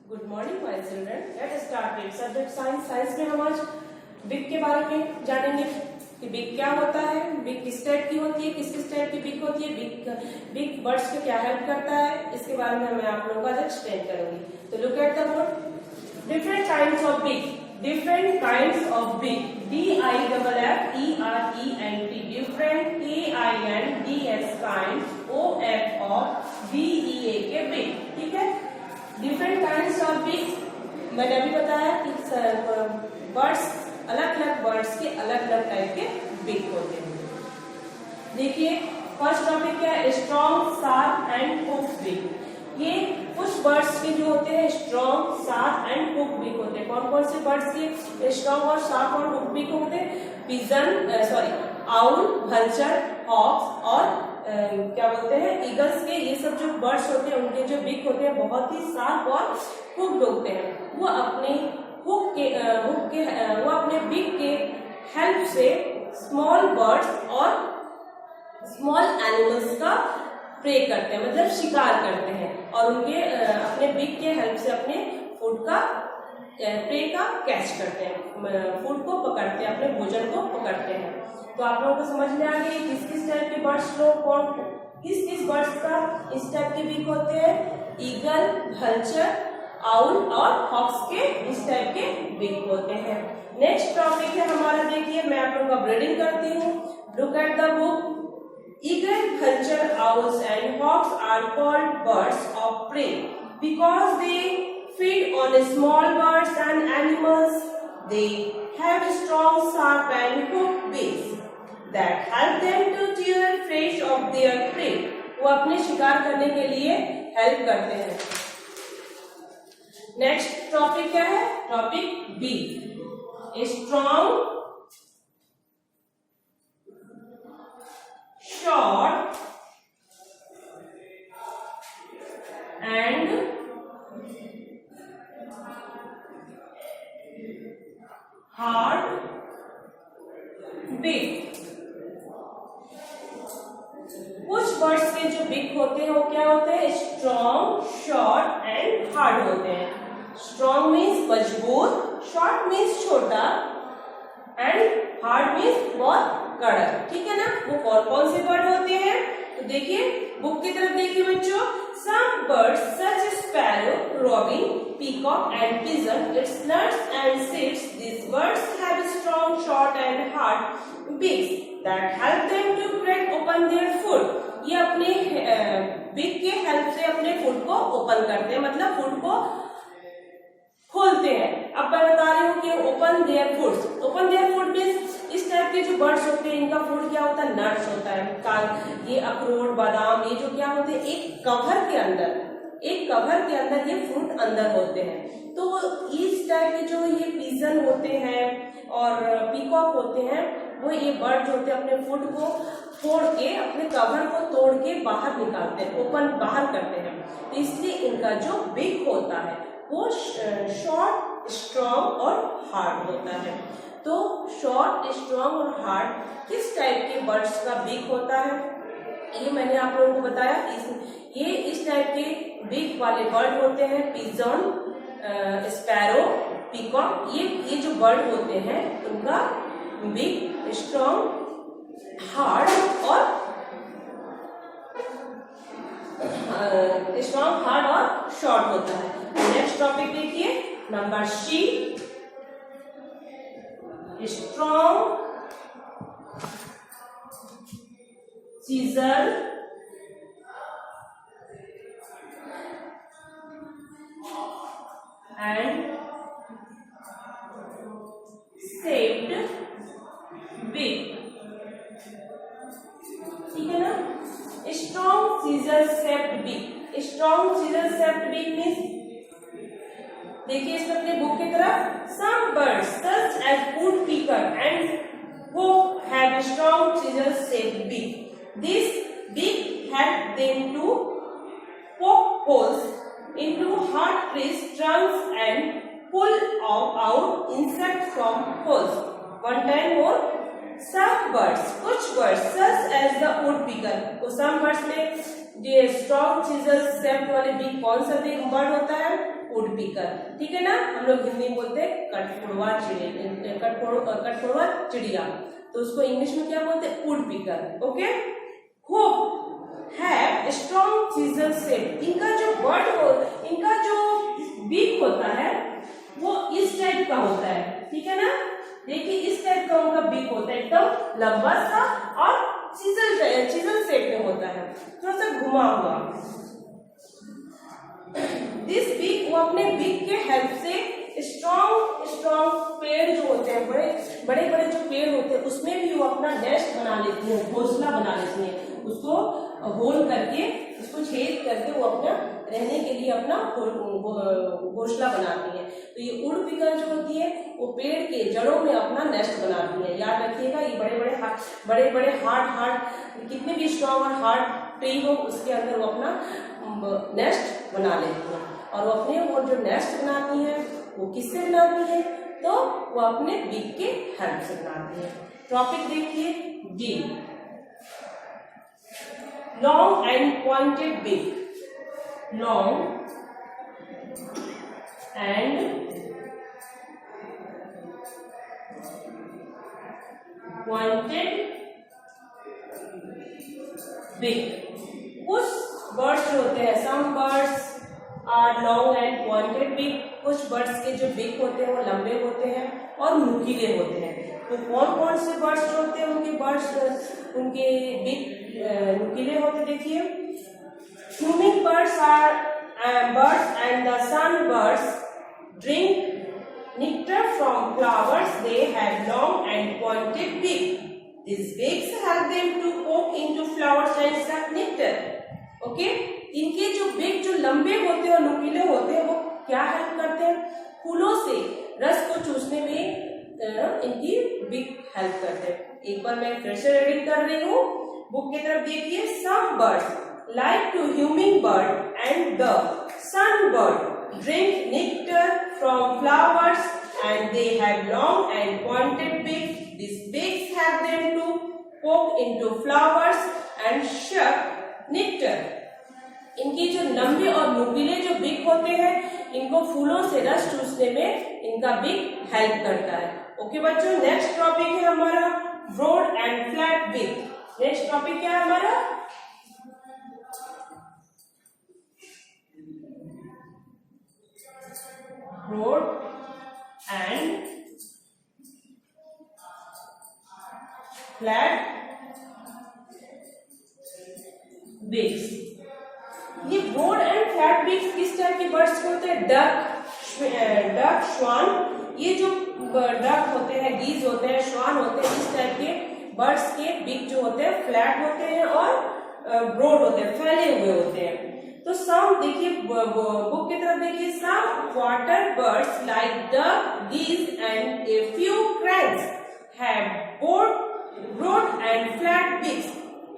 Good morning my children, let start with subject science. Science में हम आज big के बारे में जानेंगे कि बिग क्या होता है, बिग किस टाइप की होती है, किस किस टाइप की बिग होती है, बिग बर्ड्स को क्या हेल्प करता है, इसके बारे में मैं आप लोगों को आज एक्सप्लेन करूंगी। तो look at the board. Different kinds of big, different kinds of big, DIFFERENT, different, KINDS kind, OFF के बिग। ठीक है, डिफरेंट काइंड्स ऑफ बिग मैंने अभी बताया कि बर्ड्स, अलग अलग बर्ड्स के अलग अलग टाइप के बिग होते हैं। देखिए फर्स्ट टॉपिक क्या है, strong, sharp and hook big. ये कुछ बर्ड्स के जो होते हैं strong, sharp and hook big होते हैं। कौन कौन से बर्ड्स के स्ट्रॉन्ग और शार्प और हुक बिग होते हैं? पिजन, आउल, vulture, हॉक्स और क्या बोलते हैं, ईगल्स के, ये सब जो बर्ड्स होते हैं उनके जो बिग होते हैं बहुत ही शार्प और हुक्ड होते हैं। वो अपने वो अपने बिग के हेल्प से स्मॉल बर्ड्स और स्मॉल एनिमल्स का प्रे करते हैं, मतलब शिकार करते हैं, और उनके अपने बिग के हेल्प से अपने फूड का प्रे का कैच करते हैं, फूड को पकड़ते हैं, अपने भोजन को पकड़ते हैं। तो आप लोगों को समझ में आ गई किस किस टाइप के बर्ड्स लोग, कौन किस किस बर्ड्स का इस टाइप के बिग होते हैं? ईगल, vulture, आउल और हॉक्स के इस टाइप के बिग होते हैं। नेक्स्ट टॉपिक है हमारा, देखिए मैं आप लोगों का ब्रीडिंग करती हूँ। Look at the book. Eagle, vulture, owls and hawks are called birds of prey because they feed on small birds and animals. They have strong, sharp and hooked beaks that help them to tear flesh of their prey. वो अपने शिकार करने के लिए help करते हैं। Next topic क्या है? Topic B, strong, short and hard beak। कुछ बर्ड्स के जो बिग होते हैं वो क्या होते हैं? स्ट्रॉन्ग, शॉर्ट एंड हार्ड होते हैं। स्ट्रॉन्ग मीन्स मजबूत, शॉर्ट मीन्स छोटा एंड हार्ड मीन्स बहुत कड़क। ठीक है ना? वो कौन कौन से बर्ड होते हैं? तो देखिए बुक की तरफ देखिए बच्चों। Some birds such as sparrow, robin, peacock and pigeon eats nuts and seeds. These birds have strong, short and hard beaks that help them to crack open their food. ये अपने बिग के help से अपने food को open करते हैं, मतलब food को खोलते हैं। अब मैं बता रही हूँ कि open their food. Open their food means इस टाइप के जो बर्ड्स होते हैं इनका फूड क्या होता है? नट्स होता है। ये अखरोट, बादाम, ये जो क्या होते हैं एक कवर के अंदर ये फ्रूट अंदर होते हैं। तो इस टाइप के जो ये पिजन होते हैं और पीकॉक होते हैं, वो ये बर्ड होते हैं अपने फूड को तोड़ के, अपने कवर को तोड़ के बाहर निकालते हैं, ओपन बाहर करते हैं। इसलिए इनका जो बिग होता है वो शॉर्ट, स्ट्रॉन्ग और हार्ड होता है। तो शॉर्ट, स्ट्रॉन्ग और हार्ड किस टाइप के बर्ड्स का बिग होता है ये मैंने आप लोगों को बताया। ये इस टाइप के बिग वाले बर्ड होते हैं पिजन, स्पैरो, पीकॉक। ये जो बर्ड होते हैं उनका बिग, स्ट्रॉन्ग, हार्ड और शॉर्ट होता है। नेक्स्ट टॉपिक देखिए number C, strong, scissor and shaped beak. ठीक है ना? Strong, scissor shaped beak. Strong, scissor shaped beak means, देखिए इसमें अपने बुक की तरफ, some birds such as woodpecker and hawk have strong scissor-shaped beak. This beak help them to poke holes into hard trees trunks and pull out insects from holes. One time more, Some birds, कुछ birds such as the woodpecker, तो some birds में ये strong chisel shaped वाले beak कौन सा bird होता है? woodpecker, ठीक है ना? हम लोग हिंदी में बोलते हैं कठफोड़वा चिड़िया, तो उसको इंग्लिश में क्या बोलते हैं? woodpecker, okay? Hope have strong chisel shape, इनका जो इनका जो beak होता है वो इस टाइप का होता है, ठीक है ना? देखिए इस टाइप का उनका बीक होता है, एकदम लंबा सा और चिजल शेप में होता है, थोड़ा सा घुमा हुआ। दिस बीक, वो अपने बीक के हेल्प से स्ट्रॉन्ग पेड़ जो होते हैं, बड़े बड़े जो पेड़ होते हैं उसमें भी वो अपना नेस्ट बना लेती है, घोंसला बना लेती है, उसको होल करके, उसको छेद करके वो अपना रहने के लिए अपना घोंसला बनाती है। तो ये वुडपीकर जो होती है वो पेड़ के जड़ों में अपना नेस्ट बनाती है। याद रखिएगा, ये बड़े बड़े हार्ड कितने भी स्ट्रॉन्ग और हार्ड ट्री हो उसके अंदर वो अपना नेस्ट बना लेती है। और वो अपने वो जो नेस्ट बनाती है वो किससे बनाती है? तो वो अपने बीक के हेल्प से बनाती है। टॉपिक देखिए D, long and pointed beak, long and pointed beak, कुछ बर्ड्स होते हैं, some birds are long and pointed beak, कुछ बर्ड्स के जो बीक होते हैं वो लंबे होते हैं और नुकीले होते हैं। तो कौन कौन से बर्ड्स होते हैं उनके बीक नुकीले होते? देखिए, Humming birds are birds and the sunbirds drink nectar from flowers. They have long and pointed beak. These beaks help them to poke into flowers and suck nectar. Okay? इनके जो beak जो लंबे होते हैं और नुकीले होते हैं वो क्या हेल्प करते हैं? फूलों से रस को चूसने में इनकी beak हेल्प करते हैं। एक बार मैं फिर से रीडिंग कर रही हूँ, बुक की तरफ देखिए। Some birds like to hummingbird and the sunbird drink nectar from flowers and they have long and pointed beaks. These beaks help them to poke into flowers and suck nectar. इनकी जो लंबे और नुकीले जो beak होते हैं इनको फूलों से रस चूसने में इनका बीक हेल्प करता है। ओके बच्चों, नेक्स्ट टॉपिक है हमारा broad and flat beak. Next topic क्या है हमारा? broad and flat beaks। ये broad and flat beaks किस टाइप के बर्ड्स होते हैं? डक, श्वान, ये जो डक होते हैं, गीज होते हैं, श्वान होते हैं, इस टाइप के बर्ड्स के बीक जो होते हैं फ्लैट होते हैं और ब्रॉड होते हैं, फैले हुए होते हैं। तो सम देखिए, बुक की तरफ देखिए, some water birds like duck, geese and a few cranes have broad and flat beaks.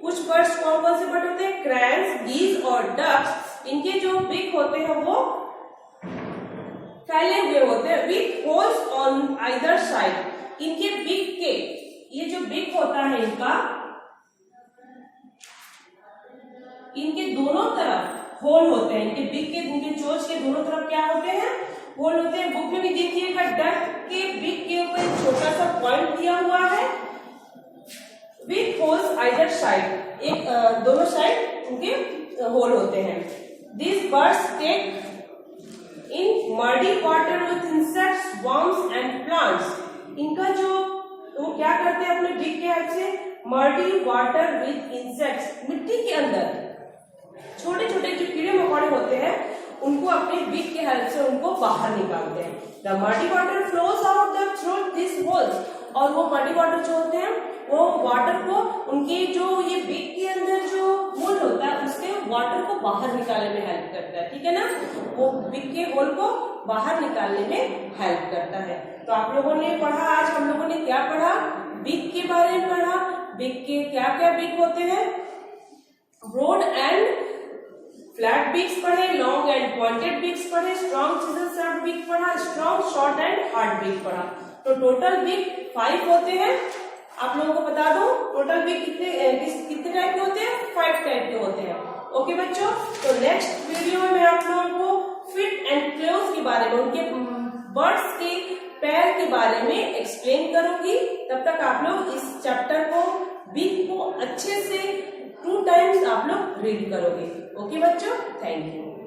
कुछ बर्ड्स कौन कौन से बर्ड होते हैं? क्रैंस, गीज और डक्स, इनके जो बीक होते हैं वो फैले हुए होते हैं, with holes on either side. इनके बीक के ये जो बीक होता है इनके दोनों तरफ होल होते हैं, इनके बीक के, इनके चोंच के दोनों तरफ क्या होते हैं? होल होते हैं। बुक में भी देखिएगा, डक के बीक के ऊपर एक छोटा सा पॉइंट दिया हुआ है, विथ होल्स आइदर साइड, एक दोनों साइड उनके होल होते हैं। This birds take in muddy water with insects, worms and plants. इनका जो वो क्या करते हैं अपने बीक के हेल्प से? मडी वाटर विथ इंसेक्ट्स, मिट्टी के अंदर छोटे छोटे जो कीड़े मकोड़े होते हैं उनको अपने बीक के हेल्प से उनको बाहर निकालते हैं। The muddy water flows out the through this holes, और वो मडी वाटर जो होते हैं वो वाटर को उनके जो ये बीक के अंदर जो होल होता है उसके वाटर को बाहर निकालने में हेल्प करता है, ठीक है ना? वो बीक के होल को बाहर निकालने में हेल्प करता है। तो आप लोगों ने पढ़ा, आज हम लोगों ने क्या पढ़ा? बीक के बारे में पढ़ा। बीक के क्या क्या बीक होते हैं? ब्रॉड एंड फ्लैट बीक्स पढ़े, लॉन्ग एंड पॉइंटेड बीक्स पढ़े, स्ट्रॉन्ग चिजल शॉर्ट बीक पढ़ा, strong short and hard beak पढ़ा। तो टोटल बीक 5 होते हैं। आप लोगों को बता दूं टोटल बिग कितने टाइप के होते हैं? 5 टाइप के होते हैं। ओके बच्चों, तो नेक्स्ट वीडियो में मैं आप लोगों को फीट एंड क्लोज के बारे में, उनके बर्ड्स के पैर के बारे में एक्सप्लेन करूंगी। तब तक आप लोग इस चैप्टर को बिग को अच्छे से 2 टाइम्स आप लोग रीड करोगे। ओके बच्चों, थैंक यू।